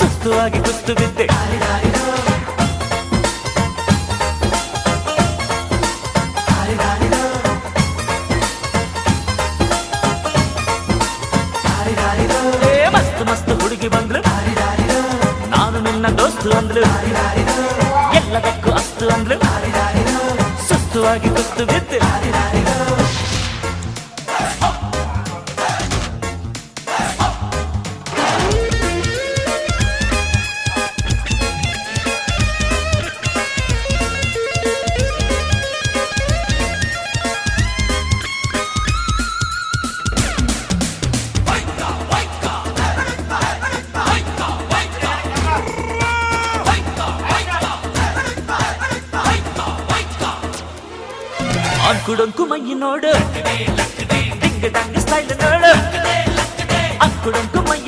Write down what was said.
ಸುಸ್ತುವಾಗಿ ಕುಸ್ತು ಬಿದ್ದೆ ಮಸ್ತ್ ಮಸ್ತ್ ಹುಡುಗಿ ಬಂದ್ರು ನಾನು ನಿನ್ನ ದೋಸ್ತು ಅಂದ್ಲು ಎಲ್ಲದಕ್ಕೂ ಅಸ್ತು ಅಂದ್ಲು ಸುಸ್ತುವಾಗಿ ಕುಸ್ತು ಬಿದ್ದೆ ಅಂಕುಡೊಂಕು ಮೈ ನೋಡು ಡಿಂಗ್ ಡಂಗ್ ಸ್ಟೈಲ್ ನೋಡು ಅಂಕುಡೊಂಕು ಮೈ